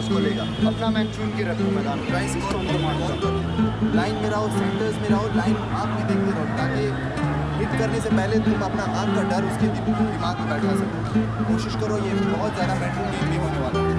Cross को लेगा, अपना मैन चुन के रखो मैदान, प्राइस को कमांड करो, लाइन में रहो, सेंटर्स में रहो, लाइन आप भी देखते रहो ताकि हिट करने से पहले तुम अपना आँख का डर उसके दिमाग में बैठा सको। कोशिश करो, ये बहुत ज़्यादा मेंटल गेम भी होने वाला है।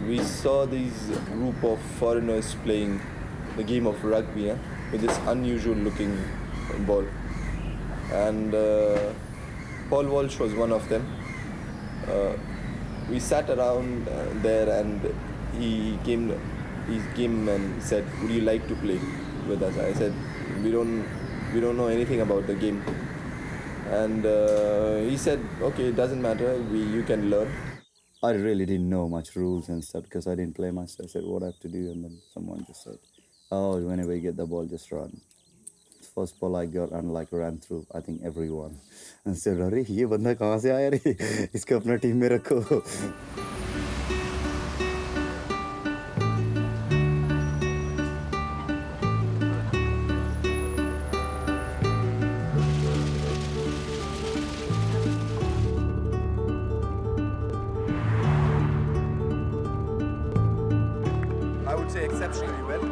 We saw these group of foreigners playing the game of rugby with this unusual looking ball, and Paul Walsh was one of them. We sat around there, and he came and said, "Would you like to play with us?" I said, "We don't know anything about the game," and he said, "Okay, it doesn't matter. You can learn." I really didn't know much rules and stuff because I didn't play much. I said, "What I have to do?" And then someone just said, "Oh, whenever you get the ball, just run." First ball I got and like ran through, I think everyone. And said, "अरे ये बंदा कहाँ से आया रे? इसको अपना team में रखो." I would say exceptionally well.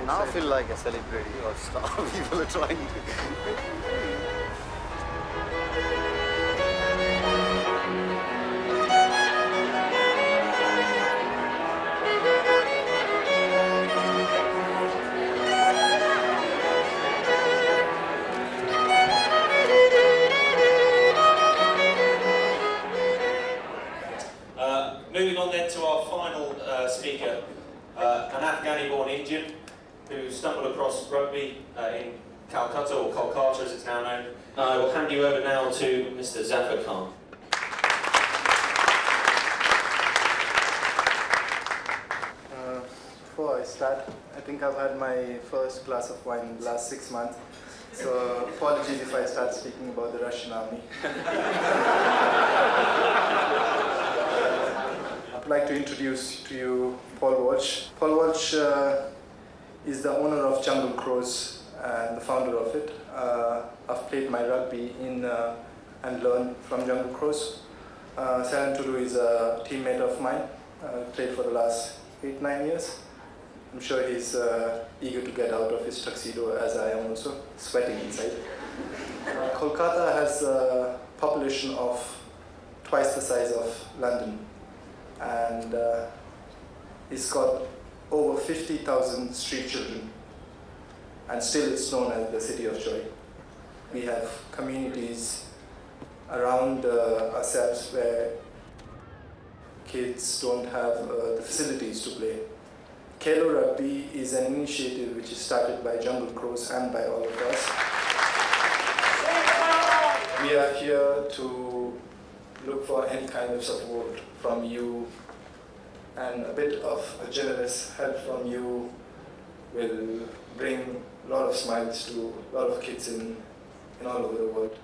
Now I feel like a celebrity or star. People are trying to. Moving on then to our final speaker, an Afghani-born Indian who stumbled across rugby in Calcutta, or Kolkata as it's now known. I will hand you over now to Mr. Zaffar Khan. Before I start, I think I've had my first glass of wine in the last 6 months, so apologies if I start speaking about the Russian army. I'd like to introduce to you Paul Walsh. Paul Walsh is the owner of Jungle Crows and the founder of it. I've played my rugby in and learned from Jungle Crows. Zaffar Tudu is a teammate of mine. Played for the last 8-9 years. I'm sure he's eager to get out of his tuxedo, as I am also, sweating inside. Kolkata has a population of twice the size of London, and it's got over 50,000 street children, and still it's known as the City of Joy. We have communities around ourselves where kids don't have the facilities to play. Kelo Rugby is an initiative which is started by Jungle Crows and by all of us. We are here to look for any kind of support from you, and a bit of a generous help from you will bring a lot of smiles to a lot of kids in all over the world.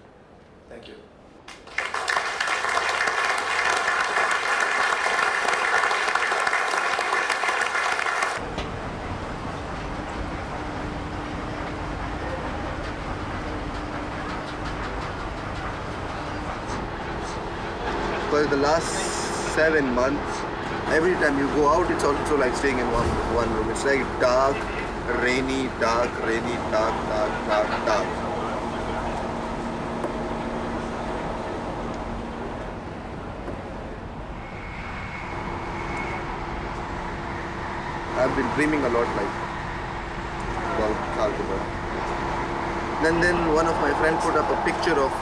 Thank you. for the last 7 months, every time you go out, it's also like staying in one room. It's like dark, rainy, dark, dark. I've been dreaming a lot about Calcutta. Then one of my friends put up a picture of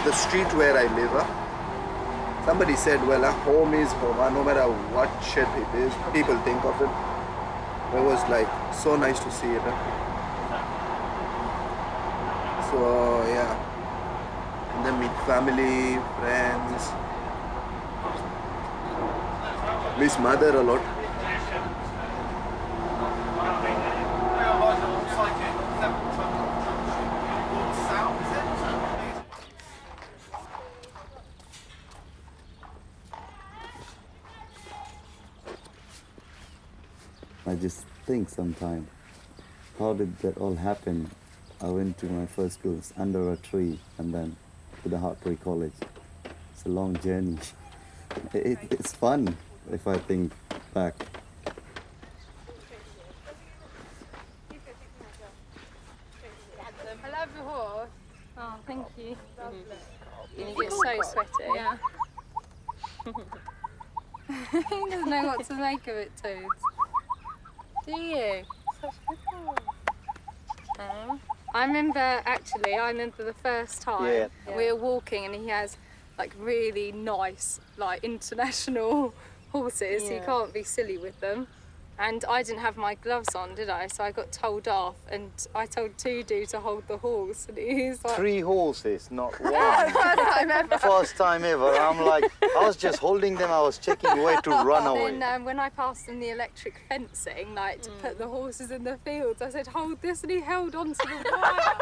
the street where I live. Somebody said, well, home is home. No matter what shit it is, people think of it. It was like so nice to see it. So yeah. And then meet family, friends. Miss mother a lot. I just think sometimes, how did that all happen? I went to my first school under a tree and then to the Hartbury College. It's a long journey. It's fun if I think back. I love your horse. Oh, thank you. And you get so sweaty. Yeah. He doesn't know what to make of it, Toads. Do you? I remember the first time we were walking and he has like really nice, like international horses. Yeah. You can't be silly with them. And I didn't have my gloves on, did I? So I got told off and I told Tudu to hold the horse and he was like... 3 horses, not one. First time ever. First time ever. I'm like, I was just holding them, I was checking where to run away. Then when I passed him the electric fencing, like to put the horses in the fields, I said, hold this, and he held on to the wire.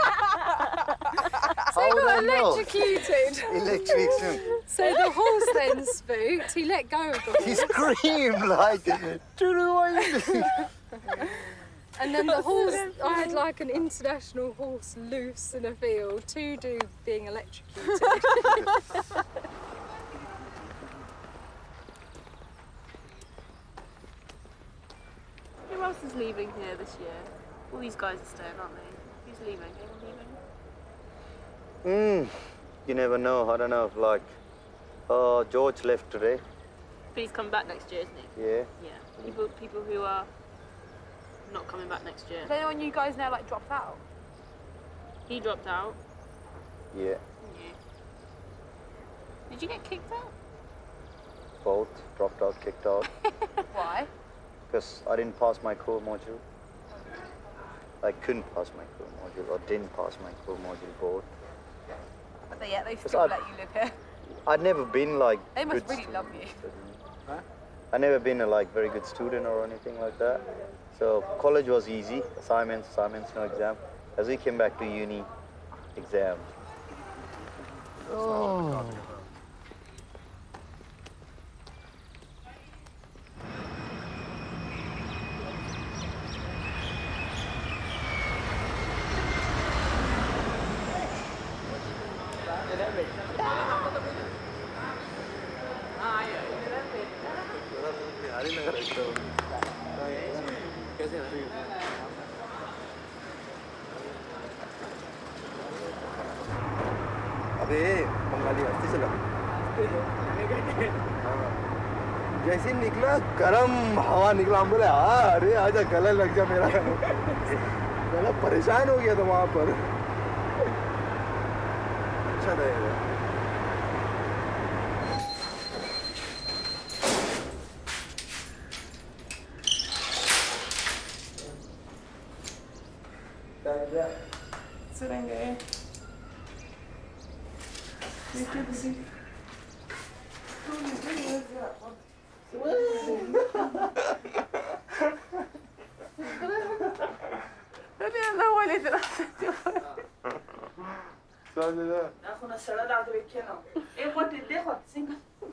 So he got electrocuted. Electrocution. So the horse then spooked, he let go of the horse. He screamed like, Tudu, what are you doing? And then the horse, I had like an international horse loose in a field, Tudu being electrocuted. Who else is leaving here this year? All these guys are staying, aren't they? Who's leaving? Anyone leaving? You never know, I don't know, like, George left today. But he's coming back next year, isn't he? Yeah. Yeah. People who are not coming back next year. Does anyone you guys know like dropped out? He dropped out. Yeah, Yeah. Did you get kicked out? both, dropped out, kicked out, Why? because I didn't pass my core module. I couldn't pass my core module, or didn't pass my core module both. But they Because still I'd- let you live here. I'd never been like They must good really love you. I never been a like very good student or anything like that. So college was easy, assignments, no exam. As we came back to uni, exam. अबे बंगाली हस्ती चला जैसे ही निकला गरम हवा निकला हम बोले अरे आजा गला लग जा मेरा गला परेशान हो गया था वहाँ पर अच्छा था ये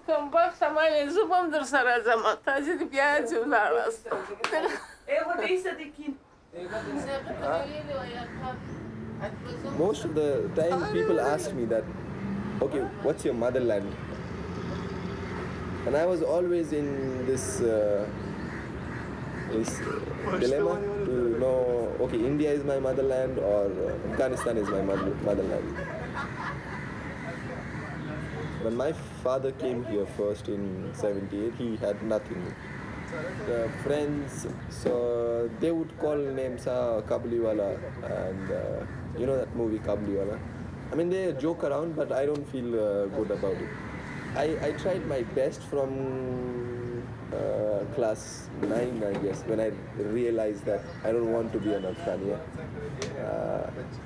Kompak sama ne zubam dur sara zaman tazi di biya jular rast. Most of the time people ask me that okay, what's your motherland? And I was always in this dilemma to know, okay, India is my motherland or Afghanistan is my motherland. When my father came here first in 78, he had nothing. The friends, so they would call names Kabuliwala, and you know that movie Kabuliwala. I mean, they joke around, but I don't feel good about it. I tried my best from class 9, I guess, when I realized that I don't want to be an Afghani.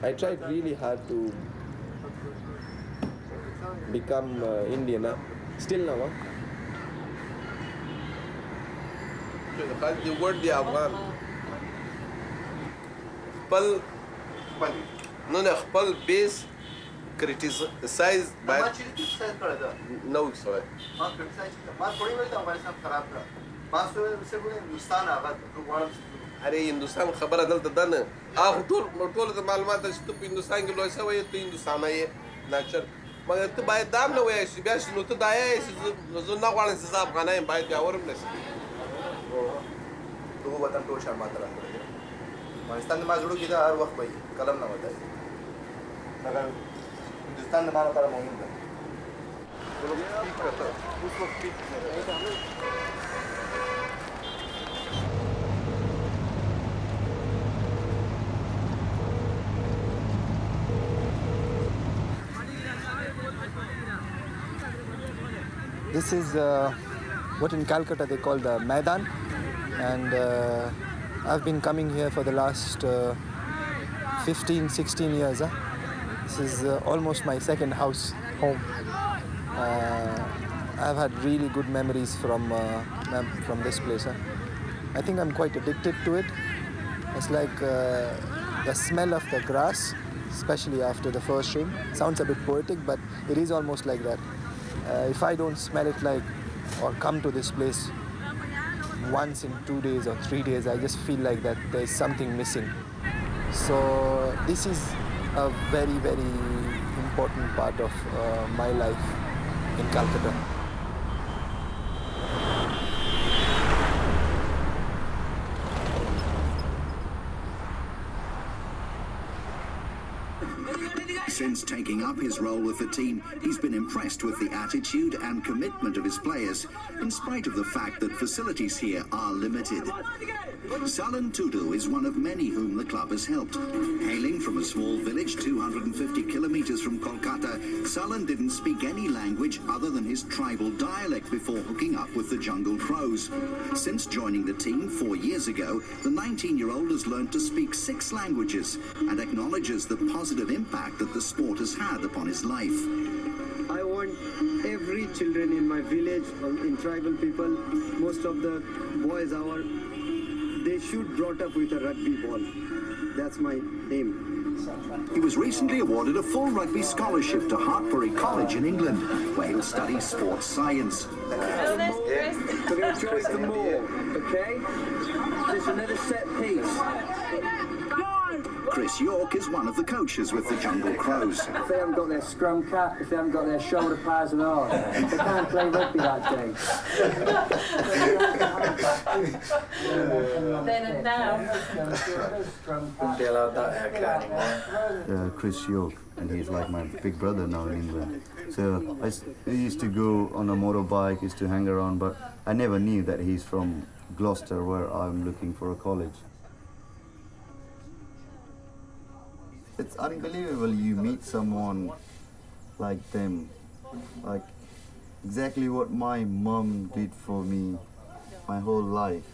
I tried really hard to become Indian. Still now. The word the Afghan. Pal no pal base criticize by no sorry. अरे हिंदुस्तान खबर अदल तदन आ toll the मालूमात तो हिंदुस्तान के लोग सब ये तो हिंदुस्तान है नेचर मगर तो बाय दाम न वया बियास नु तो दाया जो ना वाले से साहब खाना है बाय जावरम नस तो वो वतन तो शर्मा तरह करे अफगानिस्तान में जुड़ो किधर हर वक्त भाई कलम ना होता है मगर हिंदुस्तान में मानो कलम होता है तो लोग ठीक करता उस वक्त ठीक This is what in Calcutta they call the Maidan, and I've been coming here for the last 15-16 years. This is almost my second home. I've had really good memories from this place. I think I'm quite addicted to it. It's like the smell of the grass, especially after the first rain. Sounds a bit poetic, but it is almost like that. If I don't smell it or come to this place once in 2 days or 3 days, I just feel like that there's something missing. So this is a very, very important part of my life in Calcutta. Since taking up his role with the team, he's been impressed with the attitude and commitment of his players, in spite of the fact that facilities here are limited. Zaffar Tudu is one of many whom the club has helped. Hailing from a small village 250 kilometers from Kolkata, Zaffar didn't speak any language other than his tribal dialect before hooking up with the Jungle Crows. Since joining the team 4 years ago, the 19-year-old has learned to speak 6 languages and acknowledges the positive impact that the sport has had upon his life. I want every children in my village, in tribal people, most of the boys they should brought up with a rugby ball. That's my aim. He was recently awarded a full rugby scholarship to Hartbury College in England, where he'll study sports science. We're going to choice the more, okay? There's another set piece. Chris York is one of the coaches with the Jungle Crows. If they haven't got their scrum cap, if they haven't got their shoulder pads and all, they can't play rugby that day. Then and now. Wouldn't be allowed that haircut anymore. Chris York, and he's like my big brother now in England. So I used to go on a motorbike, used to hang around, but I never knew that he's from Gloucester, where I'm looking for a college. It's unbelievable you meet someone like them, like exactly what my mom did for me my whole life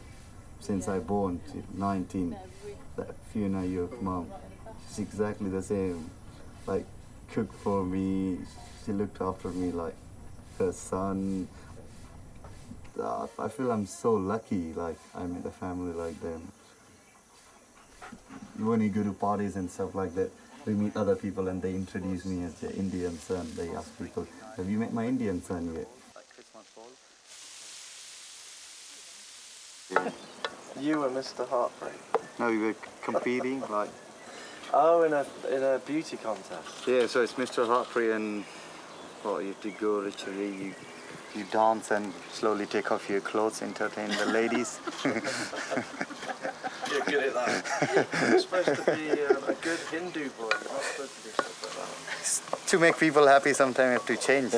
since I born to 19. That Fiona York mom, she's exactly the same, like cooked for me, she looked after me like her son. I feel I'm so lucky, like I met a family like them. When you go to parties and stuff like that, we meet other people and they introduce me as the Indian son. They ask people, have you met my Indian son yet? You were Mr. Heartbreak. No, we were competing, like... Oh, in a beauty contest. Yeah, so it's Mr. Heartbreak and Oh, you have to go ritually. You dance and slowly take off your clothes, entertain the ladies. You're good at that. You're supposed to be a good Hindu boy. You're not supposed to do stuff like that. To make people happy, sometimes you have to change.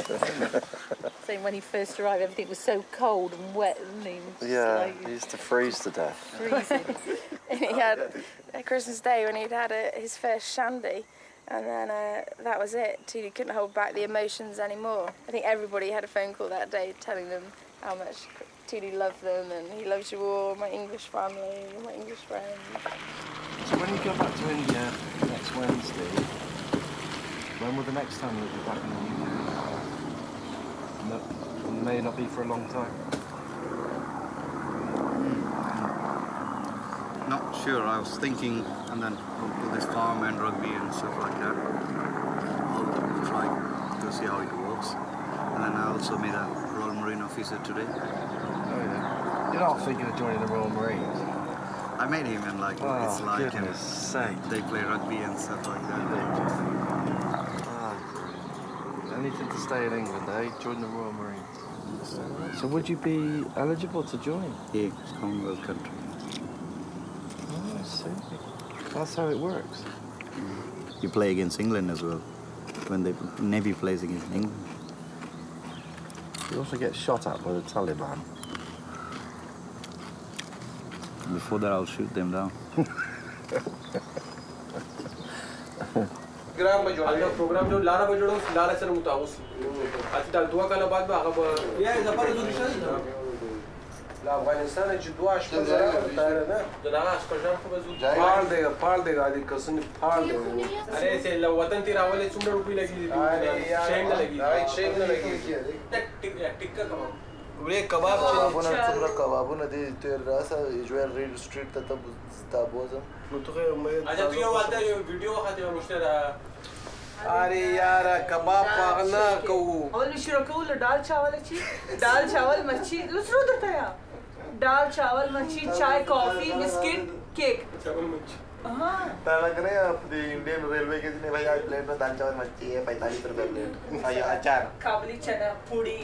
Saying when he first arrived, everything was so cold and wet, and he was Yeah, he used to freeze to death. freezing. And he had a Christmas Day when he'd had his first shandy, and then that was it. Tudu couldn't hold back the emotions anymore. I think everybody had a phone call that day telling them how much Tudu loved them, and he loves you all, my English family, my English friends. So when you go back to India next Wednesday, when will the next time you'll be back in the UK? No, it may not be for a long time. Not sure. I was thinking, and then do this farm and rugby and stuff like that. I'll try to see how it works. And then I also made a Royal Marine officer today. Oh yeah. You're not thinking of joining the Royal Marines? I made him, and like it's like goodness sake. they play rugby and stuff like that. Anything to stay in England, eh? Join the Royal Marines. So would you be eligible to join? Yeah, it's a Commonwealth country. Oh, I see. That's how it works. You play against England as well. When the Navy plays against England. You also get shot at by the Taliban. Before that, I'll shoot them down. ग्राम में जो है programme जो Lara बजड़ो Lara से मुताउस आज तक दुआ का बाद में आगे ये ज़फर तुडू ला अफगानिस्तान है जो आश पर ज़रा बताया ना जना आश पर जाम को बजू फाड़ देगा आदि कसम फाड़ देगा अरे से वतन तेरा वाले चुम्बड़ रुपये लगी शेम न लगी टिक्का कबाब वे कबाब चुम्बड़ कबाबू न दे तेर रासा इजवेल रेड स्ट्रीट तब ताबोज़म अच्छा तू ये वाला वीडियो खाते हो मुश्तरा अरे यार कबाब पागना कहूँ अवल मिश्रा कहूँ दाल चावल अच्छी दाल चावल मच्छी दूसरा उधर था दाल चावल मच्छी चाय कॉफी बिस्किट केक चावल मच्छी हाँ लग रहे हैं अपनी इंडियन रेलवे के जिन्हें भाई आज प्लेट में दाल चावल मच्छी है 45 रुपए प्लेट अचार काबली चना पूड़ी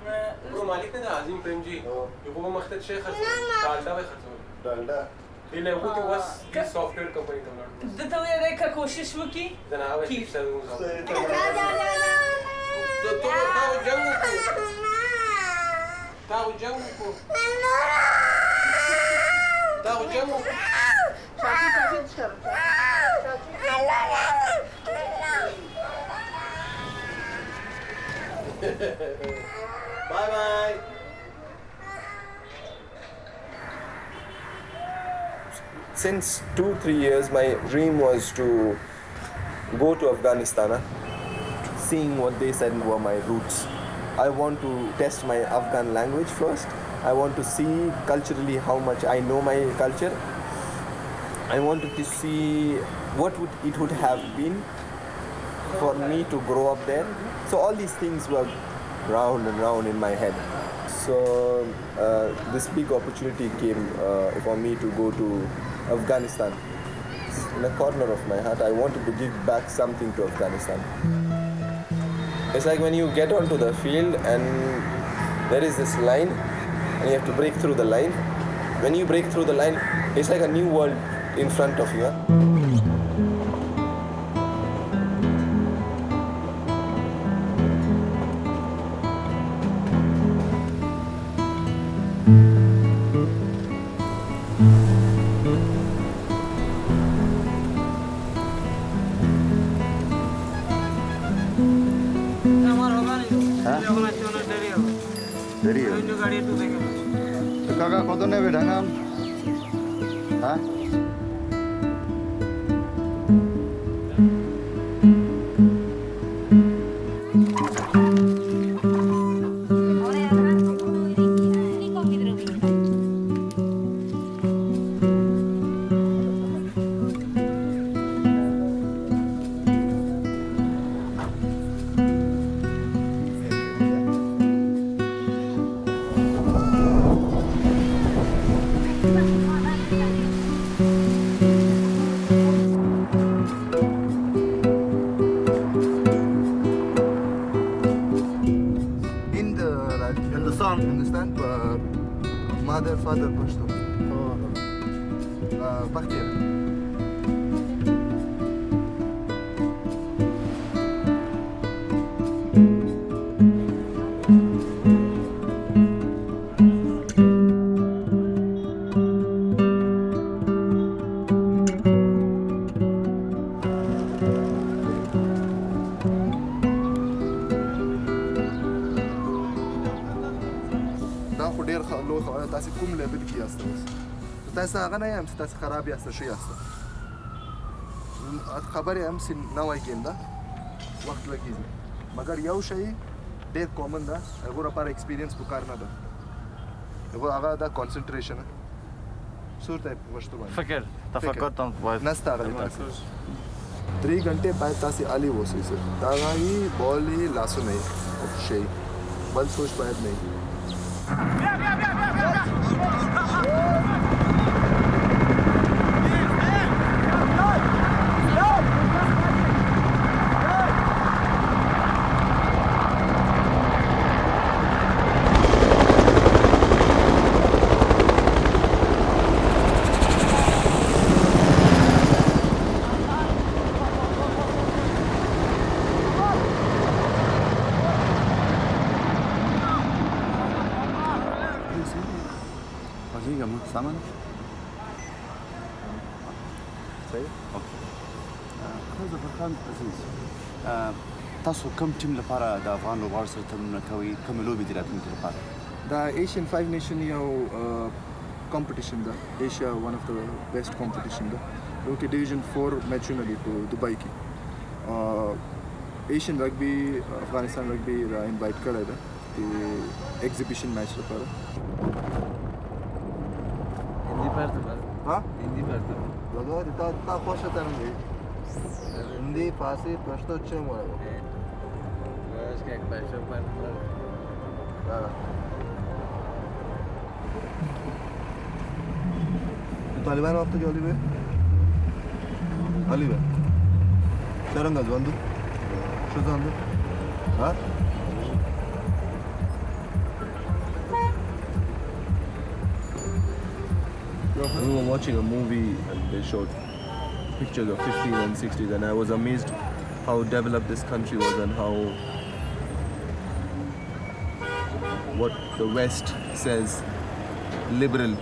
ब्रो मालिक ने आज़िम प्रेम जी ये वो मख्तद शेख डालडा में खर्च हो डालडा ये लोगों के बस ये सॉफ्टवेयर कंपनी था तो ये देखा कोशिश वो की जनाब ठीक से ताऊ जंग को Bye bye. Since 2-3 years, my dream was to go to Afghanistan, seeing what they said were my roots. I want to test my Afghan language first. I want to see culturally how much I know my culture. I wanted to see what it would have been for me to grow up there. So all these things were round and round in my head. So this big opportunity came for me to go to Afghanistan. In the corner of my heart, I wanted to give back something to Afghanistan. It's like when you get onto the field and there is this line and you have to break through the line. When you break through the line, it's like a new world in front of you. কাকা কত নেবে ঢাকাম হ্যাঁ father Pashto. Bakhtiar. تاسو کوم لیول کې یاست اوس تاسو هغه نه یم چې تاسو خراب یاست شو یاست خبرې هم سي نوای گیم ده وخت لګیږي مګر یو شی ډېر کامن ده هغه لپاره ایکسپیرینس پکار نه ده هغه دا کانسنټریشن صورت پښتو باندې فکر تفکر تم نستا غلی تاسو 3 घंटे بعد تاسو علي وسی سر دا غي بولي لاسو نه شي بل سوچ باید نه Salmon? Sorry? Okay. Zaffar Khan, Aziz. تاسو کوم ټیم لپاره د افغان لوبغاړو سره تمرین کوئ کومې لوبې دي راتلونکي لپاره دا ایشین 5 نیشن یو کمپټیشن ده ایشیا ون اف د بیسټ کمپټیشن ده یو کې ډیویژن 4 میچونه دي په دبئی کې ایشین رګبي افغانستان رګبي را انوایټ کړی ده د ایگزیبیشن میچ لپاره هندي پرته ها هندي پرته لګا تا خوښه ترنګ هندي فارسی پښتو چې مو بس کې پښتو پرته طالبان وقت کې علي به څنګه ځوندو شو ځوندو ها We were watching a movie and they showed pictures of 50s and 60s and I was amazed how developed this country was and how what the West says liberal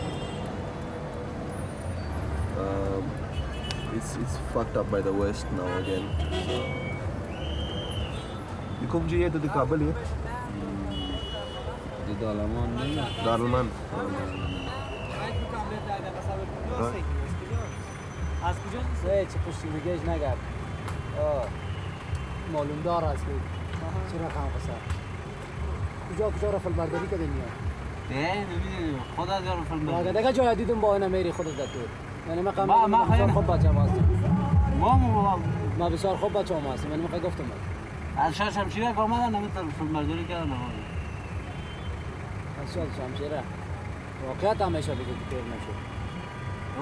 it's fucked up by the West now again. You come to here to the Kabul here? The Dalman. Dalman. از کجا چه پشتی بگیش نگرد معلوم دار است که چرا خام خسار کجا رفل برداری که دنیا نه نمیدونم خدا از رفل برداری دیگه جای دیدم با اینا میری خودت دکتر یعنی من بسیار خوب بچه هستم ما بسیار خوب بچه هم هستم یعنی من گفتم از شهر شمشیره که آمدن نمیتونم رفل برداری کردن از شهر شمشیره واقعیت همیشه بگه که پیر نشد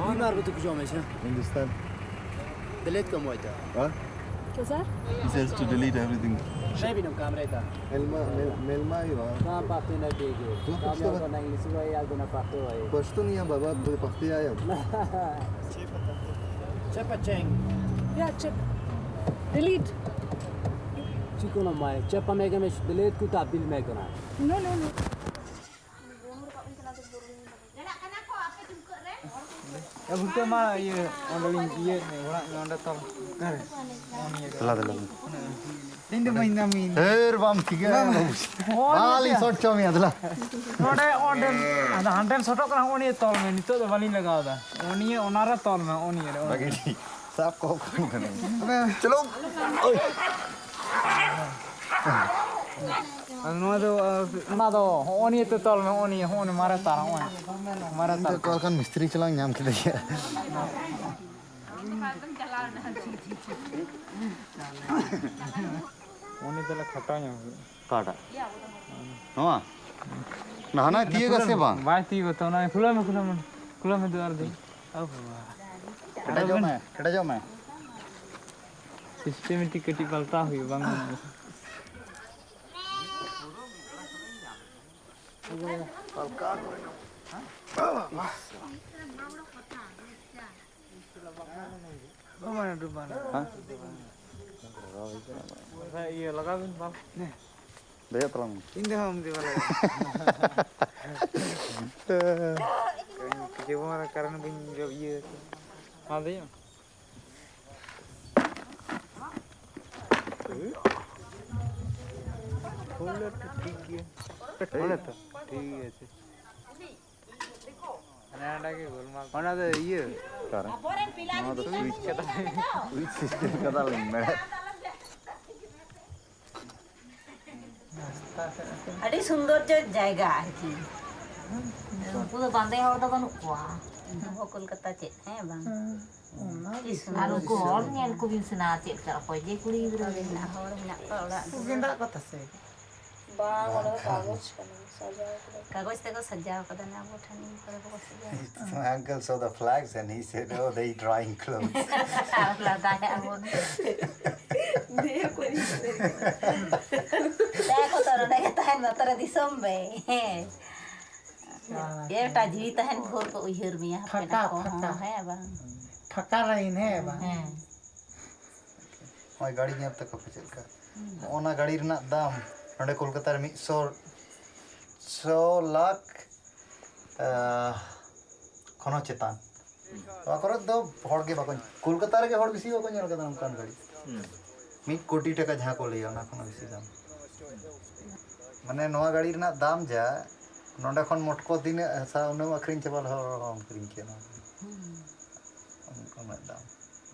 این مربوط کجا میشه؟ Hindustan. Delete کم وایتا کجا؟ He says to delete everything. نبینم کامره تا ملما ایوا کام پختی نکیږي کامیاب نه انګلیسي وایي یا دونه پښتو وایي پښتون یا بابا د پښتو آیا چپا چنگ یا چپ delete چی کنم ما چپا میگمش delete کو تبدیل میکنم No. Aku tu mah ye, orang lain ye ni orang yang datang. Kare. Telah. Ini main namin. Bam tiga. Ali shot kami adalah. Order. Ada hantam shot kan oni tol में नहीं तो वाली लगा था. Oni onara tol में oni है. Bagi di. Sab kau kan. चलो. Nado, oni itu tol में oni marah tarang oni. Marah tarang. Kau kan misteri celang nyam kita ya. Oni telah khatanya. Kata. Noah. Nah tiga kasih bang. Baik tiga tu na. Kulam में दो अर्धी. अब. Kita jom मैं. Systematic ketipalta हुई bang. Iya lagawin bang. Nih. Daya terang. Hindi ham di bala. Kecewa karena bin job iya. Ada ya. Boleh tuh tiga. Boleh tuh tiga sih. Ada ke golma. Mana ada iya. Sekarang. Mana ada switch kata. Switch system kata lain. আরে সৌন্দর্য জায়গা আর কি পুরো বাঁধে হওয়া তো বানুক কোয়া কলকাতা চেত হ্যাঁ বাং আর উনকু হল ñel ko bin sena chet kara ko je kuri gidra na hor na pa ora Genda kata se. bang ona kagoj kana sajao kagoj teko sajao kada na bothani kore ko sajao My uncle saw the flags and he said, oh, they drying clothes. la daya amon dia ko ni देखो तो रने के तहन मतरा दिसम बे ये टा जीवित तहन भोर को उहिर मिया फटा फटा है बा फटा रही है बा My गाड़ी में अब तक कब चल का ओना गाड़ी रना दाम नोडे कोलकाता रे 100 लाख कोनो चेतान तो आकर दो हड़ के बाको कोलकाता रे के हड़ बिसी बाको नेल कदम कान गाड़ी 1 कोटी टाका जहाँ को लिया ना कोनो बिसी दाम माने नवा गाड़ी रना दाम जा नोडे खन मोटको दिन सा उन अखरिन चबल हो अखरिन के ना उन दाम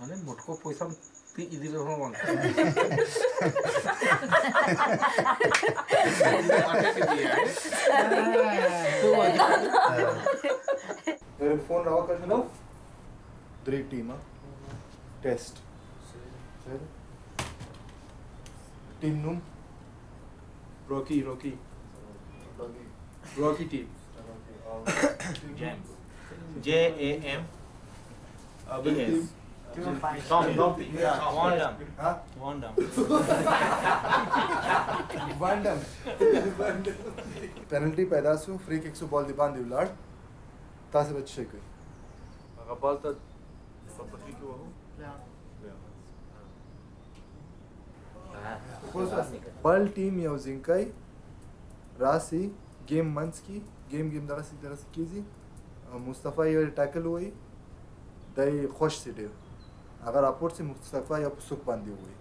माने मोटको पैसा ती इदी रे हो मान मेरे फोन रहा कर लो ड्री टीम टेस्ट टीम नूम Rocky team. Jam. JAM. Yes. Tom. Wandam. Penalty पैदा सु फ्री किक सु बॉल दिबान दिवलाड तासे बच्चे कोई अगर बॉल तो सपटी को हो बॉल टीम यूजिंग कई रासी गेम मंथ्स की गेम दरस कीजी मुस्तफ़ा ये टैकल हुई दाई खुश से दे अगर अपोर्ट से मुस्तफ़ा या सुख बांधी हुई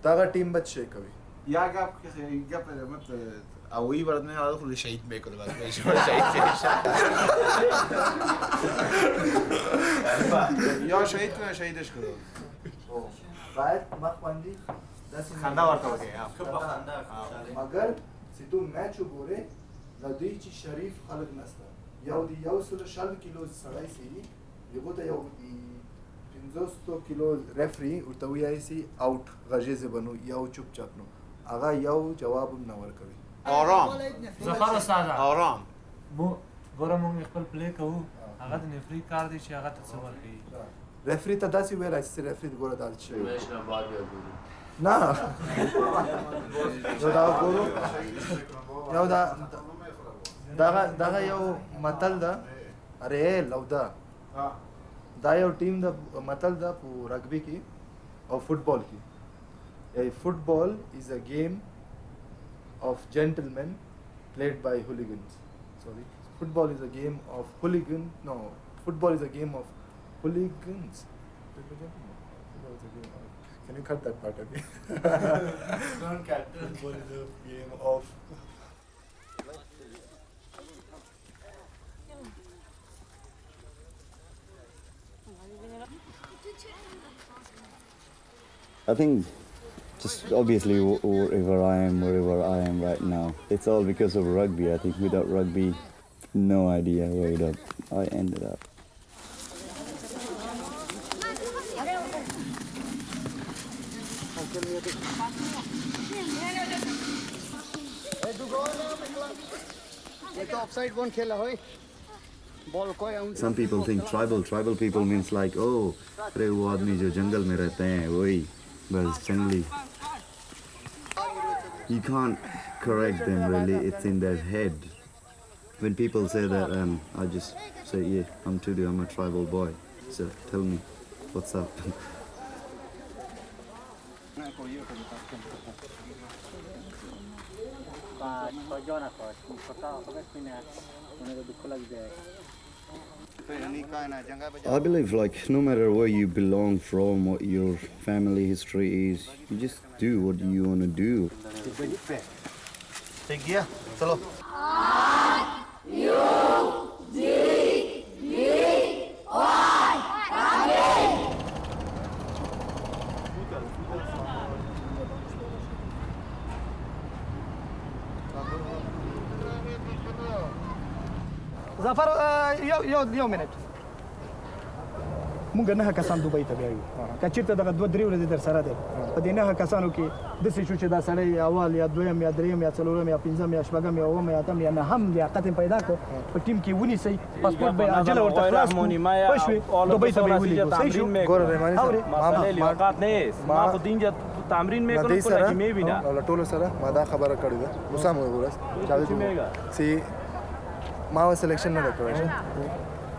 तागा टीम बच्चे कभी या गप मत अवई बरने वाला खुली शहीद बेको बात में शहीद या शहीदश करो राइट मत बंदी खांदा वार्ता हो गया मगर सितु मैच गोरे नदीची शरीफ खलक नस्ता यावदी यावसुल शल किलो सड़ाई सी यगोता यावदी 500 किलो रेफरी उतवियासी आउट गजे से बनु याव चुपचाप नो आगा याव जवाब न वर कभी आराम Zaffar Tudu आराम मो गोरा मो खपल प्ले कहू आगा त नेफ्री कार दि छी आगा त सवाल की रेफरी तदासी वेला से रेफरी गोरा दाल छे ना जो दा गोरो याव दागा याव मतल दा अरे लवदा दा याव टीम दा मतल दा पू रग्बी की और फुटबॉल की football is a game of gentlemen played by hooligans. Sorry, football is a game of hooligan. No, football is a game of hooligans. Football is a game of. Can you cut that part again? Don't cut. Football is a game of. I think just obviously wherever I am right now, it's all because of rugby. I think without rugby, no idea where I ended up. Some people think tribal people means like, oh, अरे वो आदमी जो जंगल में रहते हैं वही, but generally you can't correct them really. It's in their head. when people say that, I just say, yeah, I'm Tudu, I'm a tribal boy. So tell me, what's up? I believe, like, no matter where you belong from, what your family history is, you just do what you want to do. ठीक गया चलो Zaffar, yo minute. مونږ نه کسان دوبۍ ته بیایو که چېرته دغه دوه درې ورځې در سره دی په دې نه کسانو کې داسې شو چې دا سړی اول یا دویم یا دریم یا څلورم یا پنځم یا شپږم یا اووم یا اتم یا نهم لیاقت یې پیدا کړ په ټیم کې ونیسئ پاسپورټ به یې عاجله ورته خلاص کړو پوه شوې دوبۍ ته به یې ولېږو صحیح شو ګوره رحماني صاحب لیاقت نه ما خو دین تمرین میکنم کله چې میبینم ټولو سره ما دا خبره کړې ده اوس هم ورس چې ما سلیکشن نه ده کړی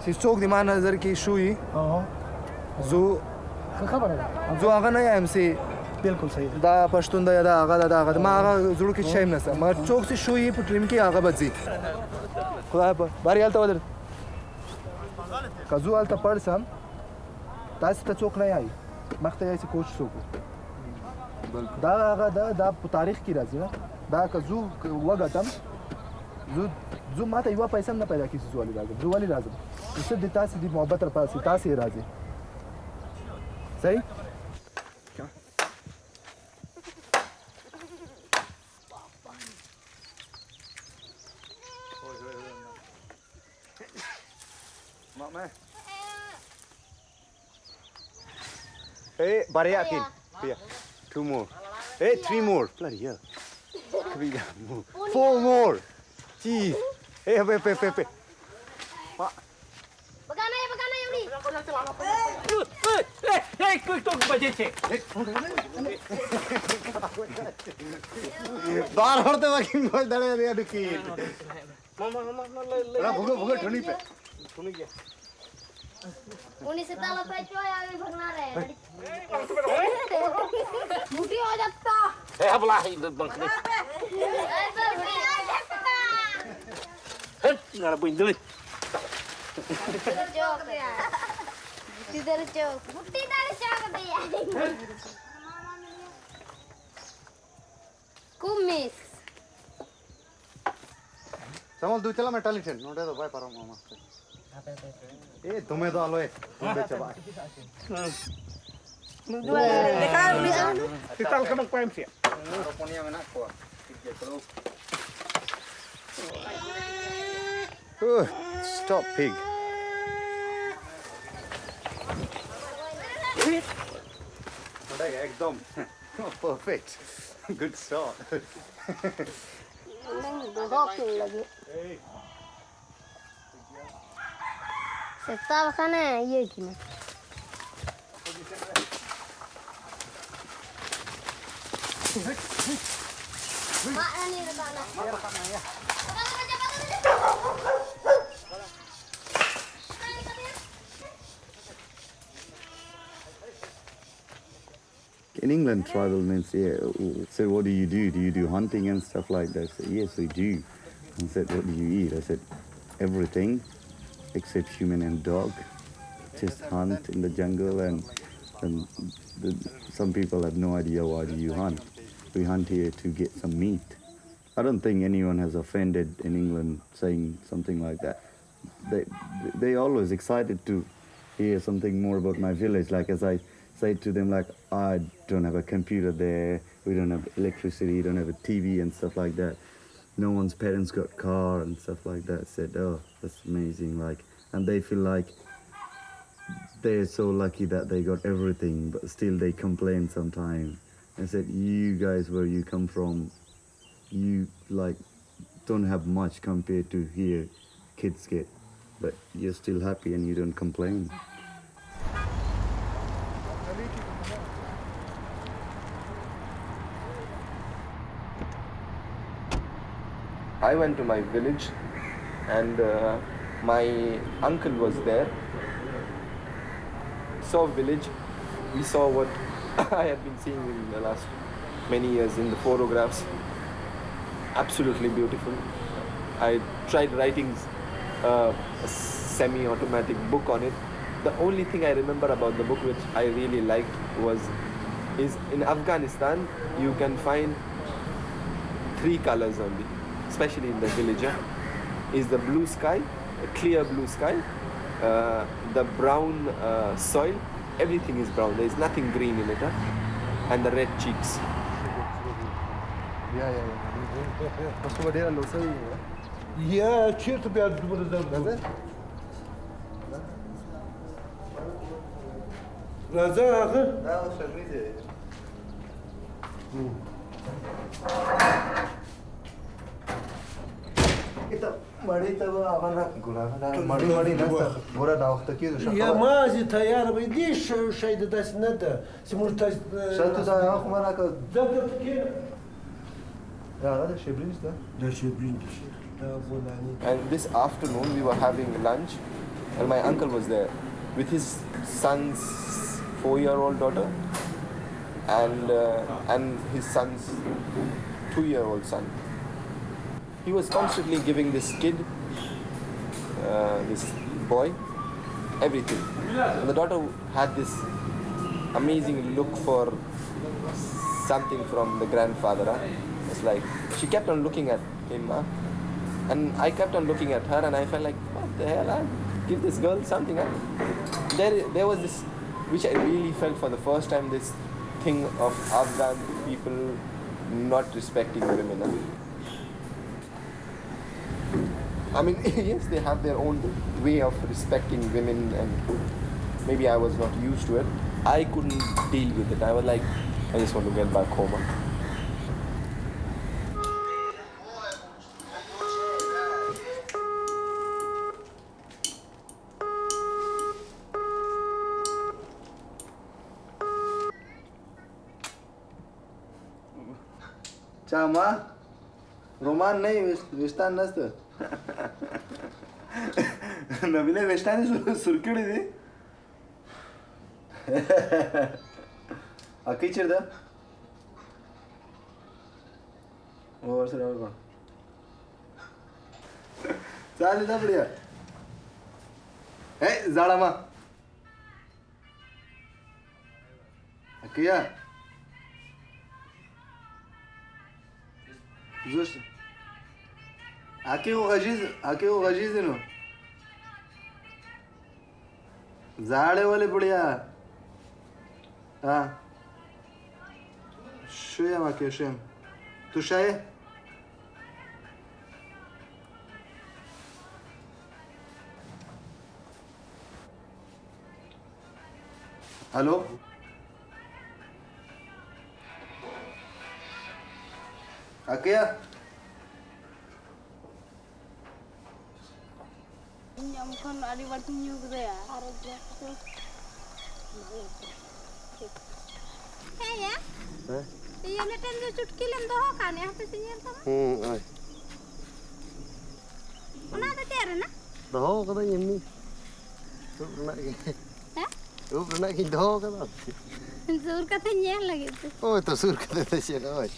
چې څوک د ما نظر کې شوي زو هغه نه یم چې بالکل صحیح دا پښتون دی دا هغه دا هغه ما هغه زړه کې شی نه سم مګر څوک چې شوي په ټیم کې هغه به ځي خدای په باري هلته ودر که زه هلته پړ سم تاسو ته څوک نه یایي مخته یایي چې کوچ څوک دا هغه دا په تاریخ کې راځي نه دا که زه وګټم زه ماته یوه پیسه هم نه پیدا کېږي زه ولې راځم زه ولې راځم صرف د تاسې د محبت لپاره تاسې یې راځي صحیح Hey, Bariakin. Here. 2 more. Hey, 3 more. Bloody hell. 3 more. 4 more. Jeez. Hey, hey. Bagaimana ya Uli? Hey, quick talk बजे छे. बाहर हटते वकील कोई दड़े दिया दुखी. Mama. रा भुगे ठुनी पे. ठुनी गया. उन्हीं से ताला पे चोया अभी भगना रहे. मुट्ठी हो जाता. Hey, हबला है बंकने. Nggak punya duit. Tidak cok. Bukti dari cok dia. Kumis. समझ दू चला मैं टैलेंटेड नोटे तो भाई पारो मामा ए तुम्हें तो आलो है तुम बेचा भाई देखा उन्हीं kita kena kuem sih रोपनिया में ना को stop pig एकदम perfect good start Serta makanya iya gini. Mana nih rekannya? Ya. In England, tribal means, yeah, so what do? Do you do hunting and stuff like that? I said, yes, we do. I said, what do you eat? I said, everything except human and dog. Just hunt in the jungle and some people have no idea why do you hunt. We hunt here to get some meat. I don't think anyone has offended in England saying something like that. They always excited to hear something more about my village, like as I say to them, like, I don't have a computer there, we don't have electricity, don't have a TV and stuff like that. No one's parents got car and stuff like that. I said, oh, that's amazing, like, and they feel like they're so lucky that they got everything, but still they complain sometimes. I said, you guys, where you come from, you like don't have much compared to here kids get, but you're still happy and you don't complain. I went to my village and my uncle was there. Saw village. We saw what I have been seeing in the last many years in the photographs. Absolutely beautiful. I tried writing a semi-automatic book on it. The only thing I remember about the book which I really liked is in Afghanistan you can find 3 colors only, especially in the village. Is the blue sky, a clear blue sky, the brown soil, everything is brown, there is nothing green in it, and the red cheeks. Yeah, cheer to be able to do that. يا مازي تيار بيديش شيء داس ندا سمرت شاتو دا يا اخو مالك دبدب كده يا هذا شبرينج ده شبرينج ده فلاني. And this afternoon we were having lunch and my uncle was there with his son's 4-year-old daughter and his son's 2-year-old son. He was constantly giving this kid, this boy, everything. And the daughter had this amazing look for something from the grandfather. It's like she kept on looking at him, and I kept on looking at her, and I felt like, what the hell? Give this girl something. There was this, which I really felt for the first time, this thing of Afghan people not respecting women. I mean, yes, they have their own way of respecting women, and maybe I was not used to it. I couldn't deal with it. I was like, I just want to get back home. Chama, Roman नहीं विस्तार नस्त. नवीले वेस्टानी सुरकिड़ी थी. अकी चिरदा. और sir और कौन? चाली था बढ़िया. ज़ाड़ा माँ. अकिया. زوج اكيو غجيز انه زاړه ولې بډیا شو يا ماكي شم تو شاي الو Akia? Nyamkan ada waktu nyuruh ya. Ya? Iya neten जो चुटकी लेम दो खाने यहाँ पे सिंगर था आई उन्हें तो क्या है ना दो कदा यम्मी तो रना की हैं तो रना की दो कदा सूर का तो न्याय लगे थे ओह तो सूर का तो चला ओह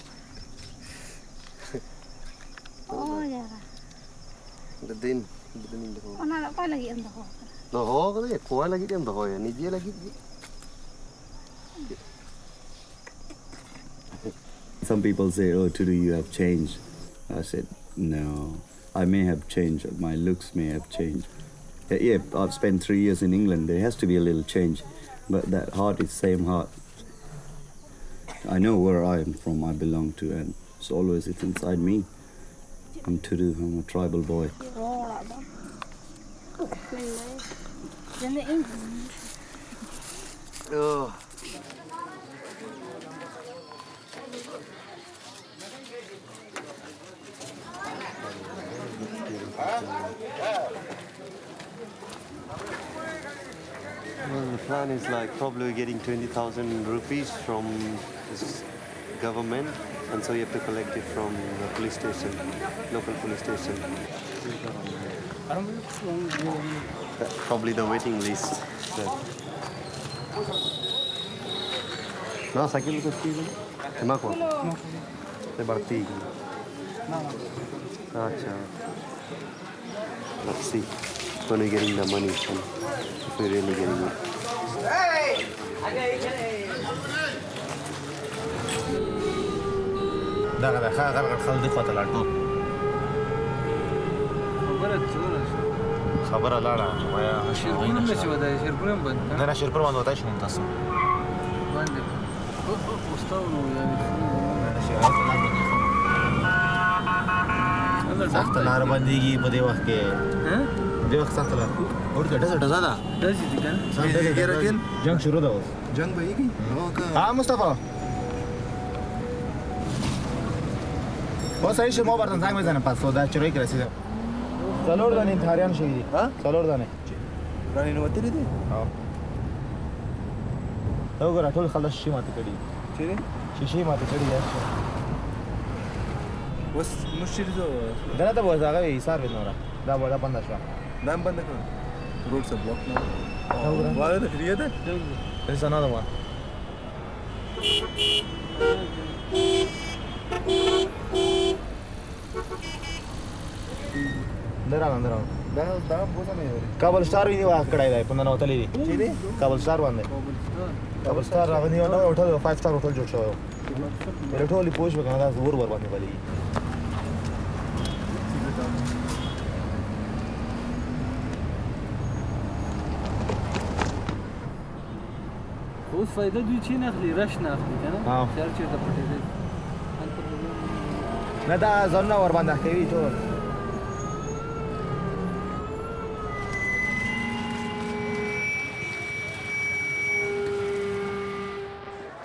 oh jara. Din dho. Ona na koi lagi ando. Dho ko de koi lagi ando ya, nije lagi. Some people say, "Oh, Tudu, you have changed." I said, "No, I may have changed. My looks may have changed. Yeah, I've spent 3 years in England. There has to be a little change, but that heart is same heart. I know where I am from. I belong to, and it's inside me. I'm Tudu, I'm a tribal boy." Oh. Well, the plan is like probably getting 20,000 rupees from this government, and so you have to collect it from the police station, local police station. Probably the waiting list. No, sakit lu tu. Emang kau? Berarti. Acha. Let's see when we getting the money from. If we really getting it. dah khal di khata lato. خبر لاړه وایا شیرپور نشي ودای شیرپور هم بند نه شیرپور باندې وتای شو تاسو باندې اوستاو نو یعنی سخت لار باندېږي په دې وخت کې دې وخت سخت لار اور ګټه زړه داسې دي کنه جنگ شروع ده اوس جنگ به یې ها مصطفی اوس ایشه مو برتن څنګه مزنه پاسو دا چرای کې رسیدم څلور دانې انتحاریان شوي دي څلور دانې رانې نو وتلې دي دا وګوره ټول خلک شیشې ماتې کړي چیرې شیشې ماتې کړي دي اوس موږ چیرې ځو دلته به اوس هغه حساب وي نوره دا به بنده شوه دا هم بنده کړه روډ سه بلاک نه واره ده کړی ده ایسا نه ده ما درام دا بوزه نه یوري کابل سٹار وی واخ کړای دی په نن وتلې دي چیرې کابل سٹار باندې کابل سٹار راغلی نو هوټل 5 سٹار هوټل جوړ شوی په ټولي پوښ وکړه دا زور ور باندې بلی اوس فائدہ دوی چې نه اخلي رش نه اخلي کنه چار چیرته پټې دي نه دا ځان ور باندې کوي ټول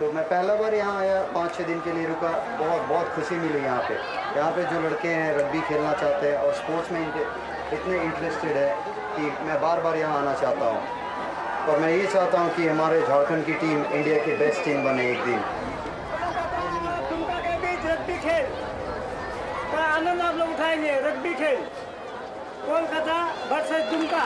तो मैं पहला बार यहाँ आया 5-6 दिन के लिए रुका बहुत खुशी मिली यहाँ पे जो लड़के हैं रग्बी खेलना चाहते हैं और स्पोर्ट्स में इतने इंटरेस्टेड है कि मैं बार बार यहाँ आना चाहता हूँ और मैं ये चाहता हूँ कि हमारे झारखंड की टीम इंडिया की बेस्ट टीम बने एक दिन दुमका के बीच रग्बी खेल का आनंद आप लोग उठाएंगे रग्बी खेल कोलकाता वर्सेस दुमका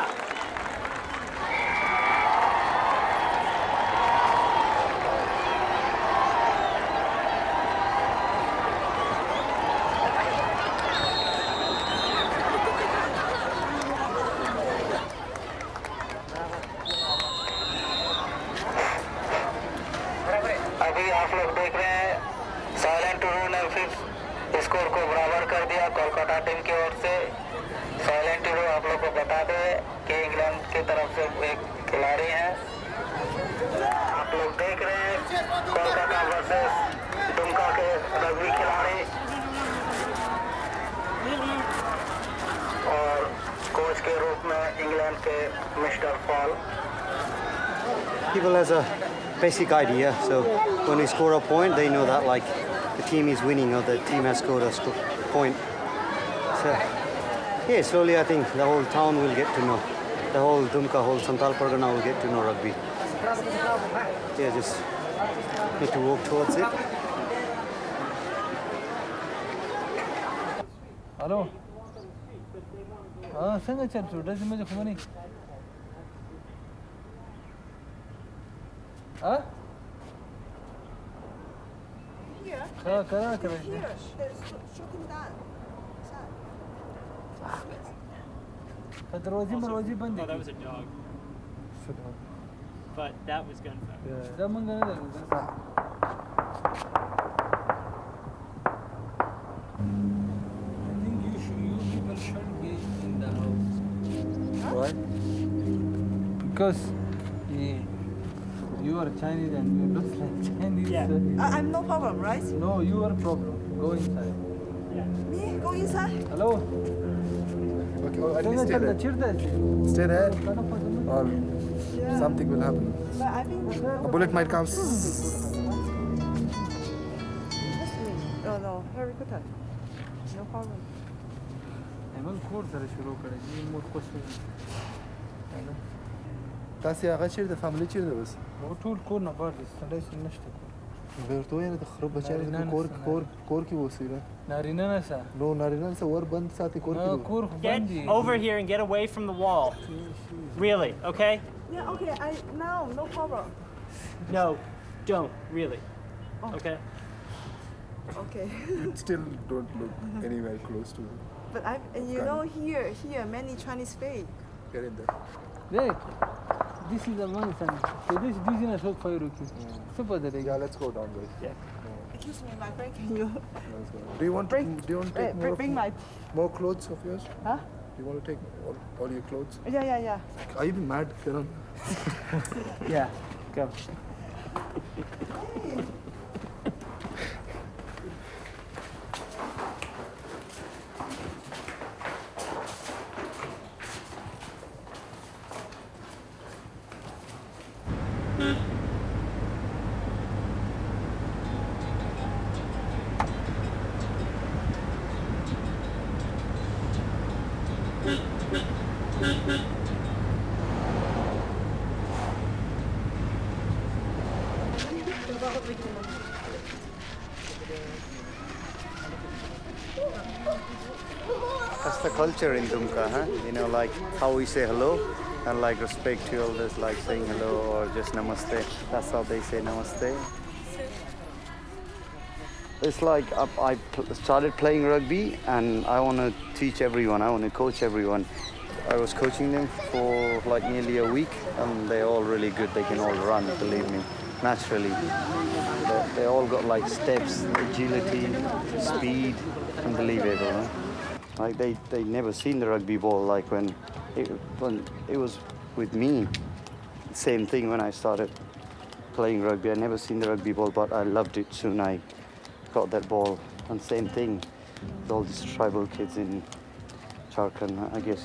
स्कोर को बराबर कर दिया कोलकाता टीम की ओर से साइलेंट टूडू आप लोग को बता दे कि इंग्लैंड की तरफ से एक खिलाड़ी हैं आप लोग देख रहे हैं कोलकाता वर्सेस दुमका के रग्बी खिलाड़ी और कोच के रूप में इंग्लैंड के mister Paul People has a basic idea, so when we score a point, they know that like the team is winning or the team has scored a point. So yeah, slowly I think the whole town will get to know, the whole Dumka, whole Santhal Pargana will get to know rugby. Yeah, just need to work towards it. Hello. څنګه چل شو داسې مې خو نه دروازې مروازې بندې that was a dog but that was gunfire دا مونږ نه لرو I think you people should be in the house. Why? Because you are Chinese and you look like Chinese. Yeah. I'm no problem, right? No, you are problem. Go inside. Me? Go inside? Hello? Okay, well, at least stay there or something will happen. But I mean, A bullet might come. no, very good. No problem. I'm کور سره شروع کړی دی مور خوشو تاسو هغه چیرې د فاميلي چیرې اوس او ټول کور نه بار دي سړی نشته ورته یې د خراب بچا کور کې وسیله نارینه نه سه نو نارینه سه ور بند ساتي کور کې کور خو بند دي Get over here and get away from the wall. Really, okay? Yeah, okay. No problem. No, don't, really. Okay? Okay. still don't look anywhere close to it. But here many Chinese faith. Get in there. Hey, this is the money, son. So this is not so far, okay? Super, yeah, let's go down, guys. Yeah. Excuse me, my friend, can you? Let's go. Do you want to take more clothes of yours? Huh? Do you want to take all your clothes? Yeah. Are you mad, Kiran? Yeah, come. That's the culture in Dumka, huh? You know, like how we say hello and like respect to elders, like saying hello or just namaste. That's how they say namaste. It's like I started playing rugby and I want to teach everyone, I want to coach everyone. I was coaching them for like nearly a week and they're all really good. They can all run, believe me, naturally. They all got like steps, agility, speed, unbelievable. Huh? Like they never seen the rugby ball. Like when it was with me, same thing when I started playing rugby. I never seen the rugby ball, but I loved it soon. I got that ball, and same thing with all these tribal kids in Jharkhand. I guess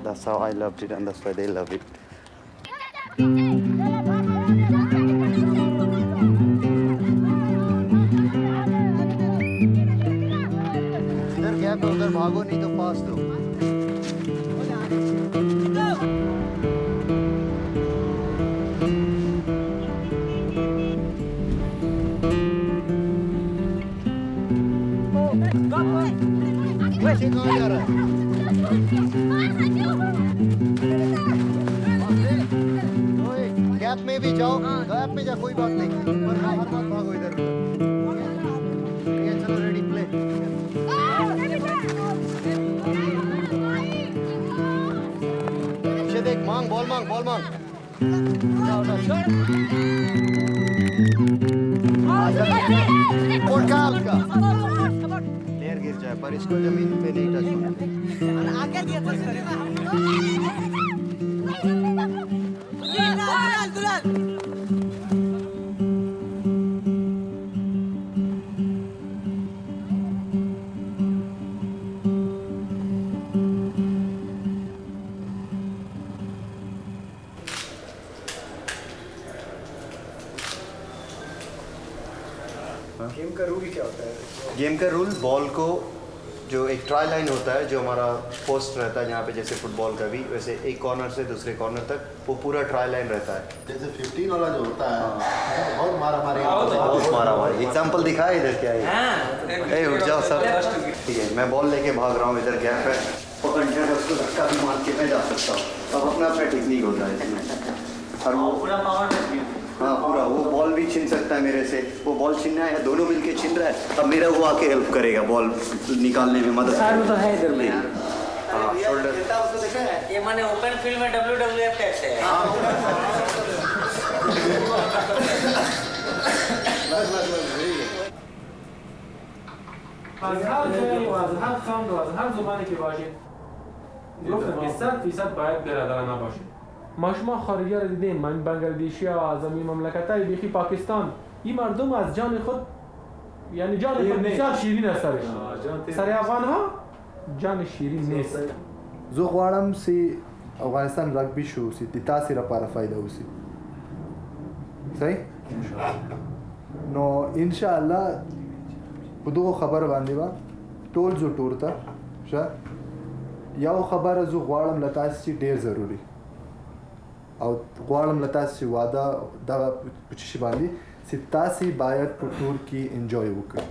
that's how I loved it, and that's why they love it. उधर भागो नहीं तो पास दो वैसे कहाँ जा रहा है गैप में भी जाओ गैप में जा कोई बात नहीं पर हर बात भागो इधर चलो रेडी प्ले देख मांग बॉल मांग प्लेयर गिर जाए पर इसको जमीन पे नहीं टच होना आगे दिया गेम का रूल बॉल को जो एक ट्राई लाइन होता है जो हमारा पोस्ट रहता है यहाँ पे जैसे फुटबॉल का भी वैसे एक कॉर्नर से दूसरे कॉर्नर तक वो पूरा ट्राई लाइन रहता है जैसे 15 वाला जो होता है बहुत मारा एग्जांपल दिखाया इधर क्या है उठ जाओ सब ठीक है मैं बॉल लेके भाग रहा हूँ इधर गैप है पकड़ के उसको धक्का भी मार के मैं जा सकता हूँ अब अपना टेक्निक होता है इसमें और वो पूरा पावर हाँ पूरा वो बॉल भी छीन सकता है मेरे से वो बॉल छीनना है दोनों मिलके छीन रहा है अब मेरा वो आके हेल्प करेगा बॉल निकालने में मदद तो है इधर में हाँ शोल्डर ये माने ओपन फील्ड में WWF टैक्स है از هر جایی و از هر خاند و از هر زبانی که باشید گفتم که 100% باید برادرانه باشید ما شما خارجی را دیدیم من بنگلادشی ها از این مملکت‌های بیخی پاکستان این مردم از جان خود یعنی جان خود بسیار شیرین است سر افغان ها جان شیرین نیست زه غواړم چې افغانستان رګبي شو چې د تاسې لپاره فایده وشي صحیح نو ان شاء الله په دغه خبره باندې به ټول زه ټور ته ښه یو خبره زه غواړم له تاسې چې ډېر ضروري او غواړم له تاسې چې واده دغه په شي باندې 86 bayat putur ki enjoy wukri.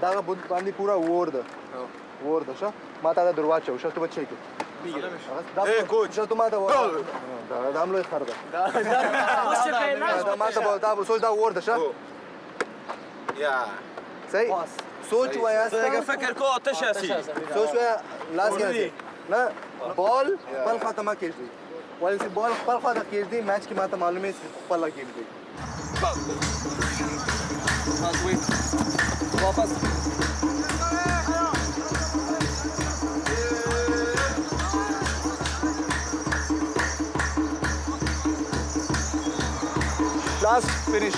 Daga bandi pura word. Word, așa? Mata da druace, așa tu ce că. Coach, așa tu mata. Da, am luat harda. Da, mata bol, da, soci da word, așa? Yeah. Sai? Soci ويا asta. فكر كو تشاسي. Soci ويا last game. Na ball pal khatama kishdi. While se ball pal khata kishdi match ki mata मालूम है pal kishdi. वापस Last finish.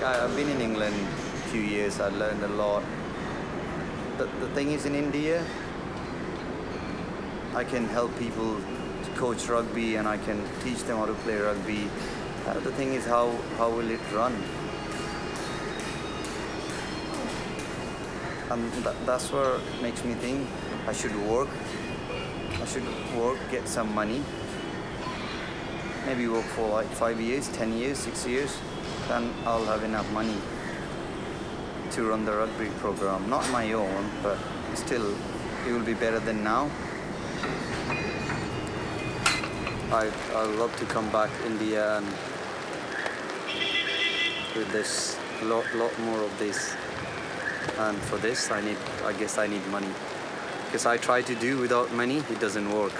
I've been in England a few years. I learned a lot. The thing is, in India, I can help people to coach rugby and I can teach them how to play rugby. The thing is, how will it run? And that's what makes me think I should work. I should work, get some money. Maybe work for like 5 years, 10 years, 6 years. Then I'll have enough money to run the rugby program. Not my own, but still, it will be better than now. I'd love to come back to India and with this lot more of this. And for this, I guess I need money. Because I try to do without money, it doesn't work.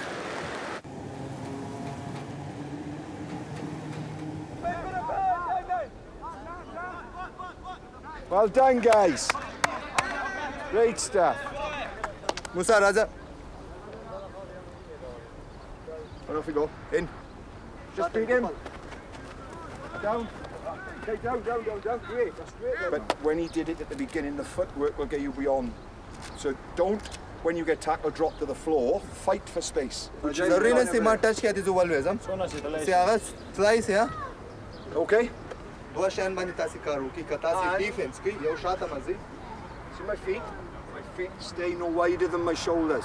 Well done, guys. Great stuff. Musa, Raja. And off we go. In. Just beat him. Down. Okay, down. Great. That's great. But when he did it at the beginning, the footwork will get you beyond. So don't, when you get tackled, drop to the floor. Fight for space. जरूरी नहीं सीमा touch किया थी जो वाल वेज़म. से आवाज़ slice है. Okay. Dua shan bani tasi karu ki katasi defense ki yo shata mazi. See my feet? My feet stay no wider than my shoulders.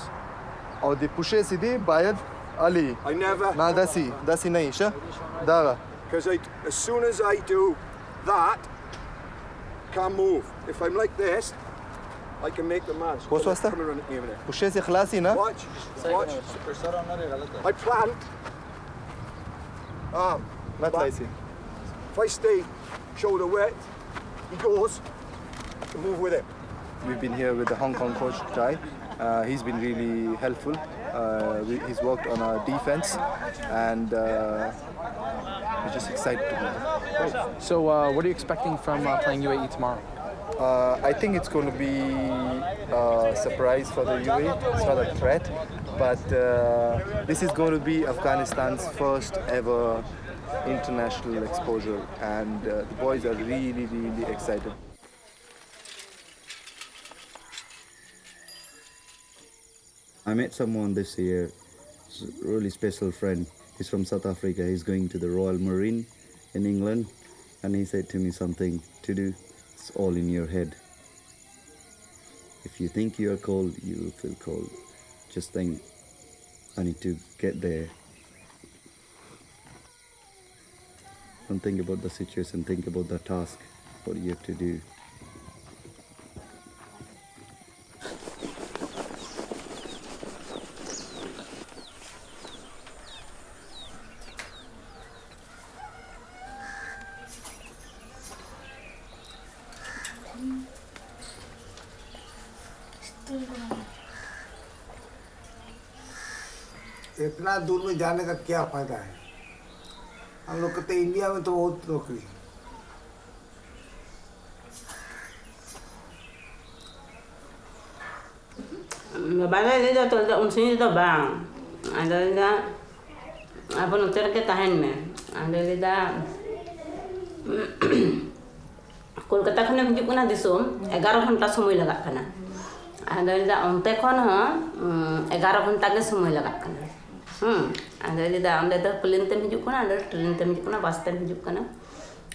Or the pushe sidi bayad ali. I never. Na dasi nahi sha. Daga. Because as soon as I do that, can't move. If I'm like this, I can make the man. What's that? Pushe se khlasi na. Watch. I plant. Not like If I stay shoulder width, he goes to move with him. We've been here with the Hong Kong coach Jai. He's been really helpful. He's worked on our defense and we're just excited to be here. Great. So what are you expecting from playing UAE tomorrow? I think it's going to be a surprise for the UAE. It's not a threat, but this is going to be Afghanistan's first ever international exposure, and the boys are really excited. I met someone this year, a really special friend. He's from South Africa. He's going to the Royal Marine in England, and he said to me something to do. It's all in your head. If you think you are cold, you will feel cold. Just think, I need to get there. Don't think about the situation, think about the task, what you have to do. इतना दूर में जाने का क्या फायदा है? हम लोग कहते इंडिया में तो बहुत नौकरी है। Balai dia tu ada unsur itu bang, ada dia apa nukter ke tahan me, ada dia Kolkata kena hidup kena disom, 11 घंटा समय लगा करना, ada dia onte kon ha 11 घंटा के समय लगा करना, ada dia ande tu plane tem hidup kena, ada train tem hidup kena, bus tem hidup kena,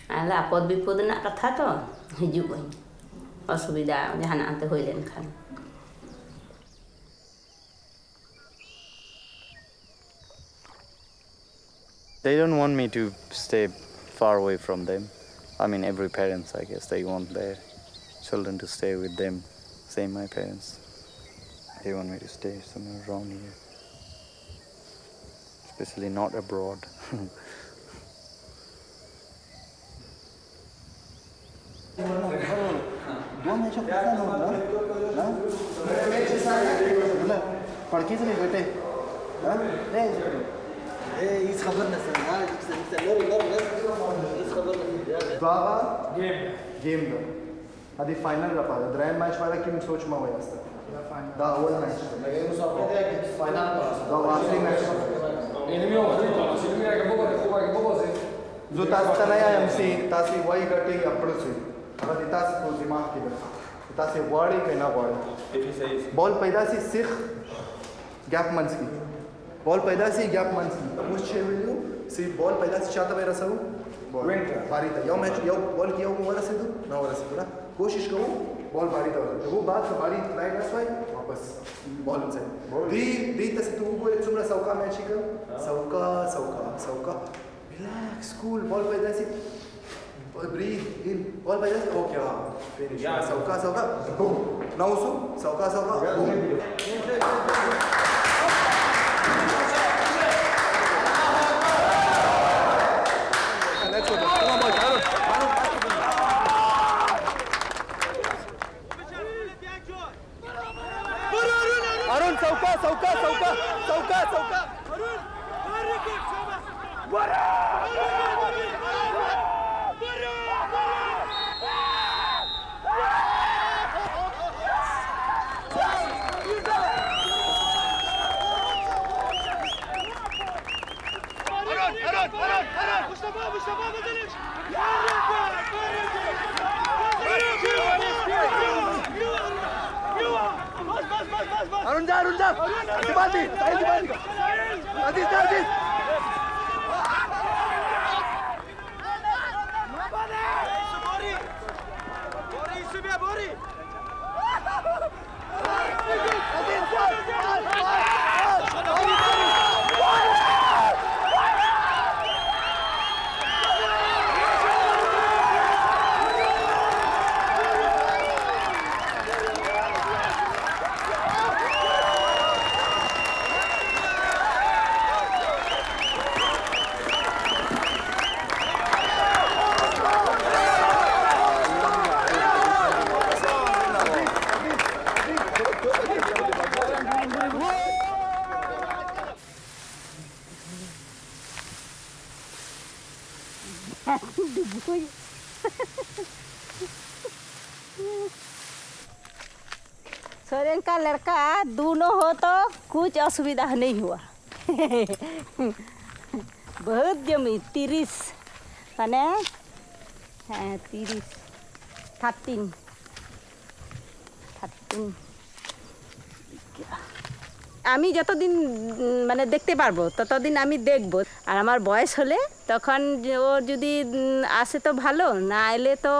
ada apod bipod nak kata tu hidup kan, असुविधा जहाँ आते हो लेन Khan. They don't want me to stay far away from them. I mean, every parents, I guess, they want their children to stay with them. Same my parents. They want me to stay somewhere around here. Especially not abroad. इस खबर न sir ना इस खबर Dava game da. Adi final rapa. Drain match वाला किम सोच में हुआ था. Da अवल match. लगे उस final da आखिरी match. Enemy हो गई तो सिर्फ मेरा के बोलो से. जो तास तनाया हमसे तासी वही करते ही अपने से. अगर तास को दिमाग की बात. तासी वाड़ी के ना वाड़ी. बॉल पैदा सी सिख गैप मंस की. बॉल पैदा सी गैप मंस की. उस चेवलियो सी बॉल पैदा सी चाहता मेरा सब बारी था यो मैच यो बॉल किया वो वाला से दो ना वाला से ना कोशिश करो बॉल बारी था वो बात बारी ट्राई कर स्वाई वापस बॉल से दी तसे तू वो चुमरा सौका मैच ही कर सौका रिलैक्स कूल बॉल पे जैसे ब्रीथ इन बॉल पे जैसे ओके हां फिनिश सौका बूम नाउ सौका बूम अरुण जा दिवाली अजीज सोरेन का लड़का दोनों हो तो कुछ असुविधा नहीं हुआ बहुत जमी 30 है ना 13 আমি যতদিন মানে দেখতে পারবো ততদিন আমি দেখব। আর আমার বয়স হলে তখন ও যদি আসে তো ভালো, না এলে তো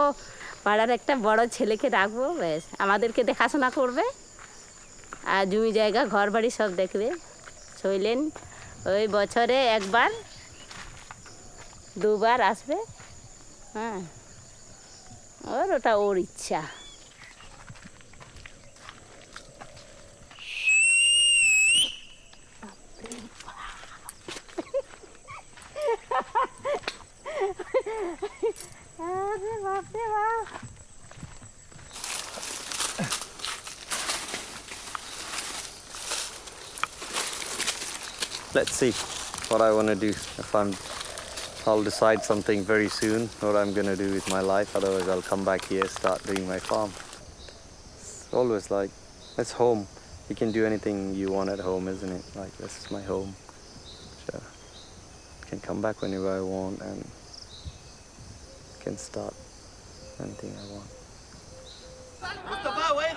পাড়ার একটা বড় ছেলেকে রাখবো, ব্যাস আমাদেরকে দেখাশোনা করবে আর জমি জায়গা ঘর বাড়ি সব দেখবে। শৈলেন ওই বছরে একবার দুবার আসবে। হ্যাঁ, ওটা ওর ইচ্ছা। Let's see what I want to do. I'll decide something very soon what I'm going to do with my life. Otherwise, I'll come back here, start doing my farm. It's always like, it's home. You can do anything you want at home, isn't it? Like, this is my home. So, I can come back whenever I want and can start anything I want. Mustafa out.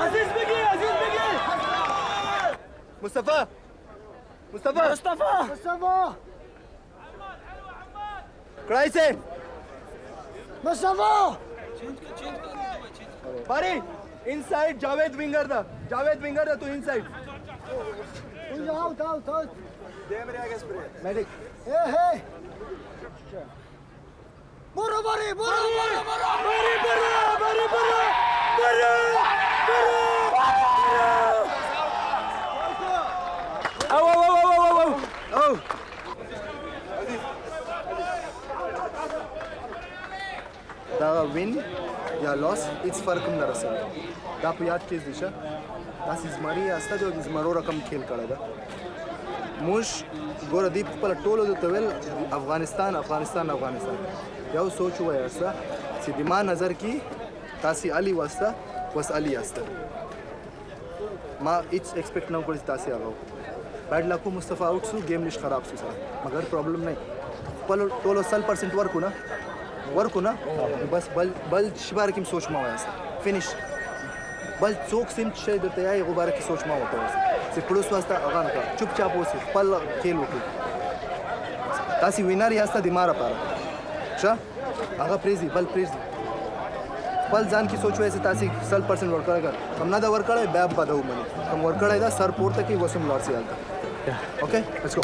Aziz Begi. Mustafa. Crisis. Mustafa. Pari, inside Javed winger da. Tu inside. Out. Dê mere आगे spray. Medic. Hey. Bora. Oh. The win, या loss, it's फर्कम दरअसल. दा पे याद case Disha. Das is Maria asta जो is मरो रकम खेल करेगा. मुश गोरदीप पर टोलो जो तवेल अफगानिस्तान याव सोच हुआ है ऐसा सिद्धिमा नजर की तासी अली वास्ता वस अली आस्ता माँ इट्स एक्सपेक्ट ना कोई तासी आगाओ बैड लाखों मुस्तफ़ा आउट सु गेम लिस्ट खराब सु सर मगर प्रॉब्लम नहीं पल टोलो 100% वर्क होना बस बल शिबार की सोच में हुआ ऐसा फिनिश बल चौक सिम शे देते हैं ये गुबार की सोच में होता है से पुलिस वास्ता अगान का चुपचाप हो से पल खेल होती तासी विनर यास्ता दिमारा पारा शा आगा प्रेजी पल जान की सोच वैसे तासी 100% वर्क करेगा हम ना दा वर्क करे बैब बादा मनी हम वर्क करे दा सर पोर तक ही वसुम लॉर्ड से आता ओके लेट्स गो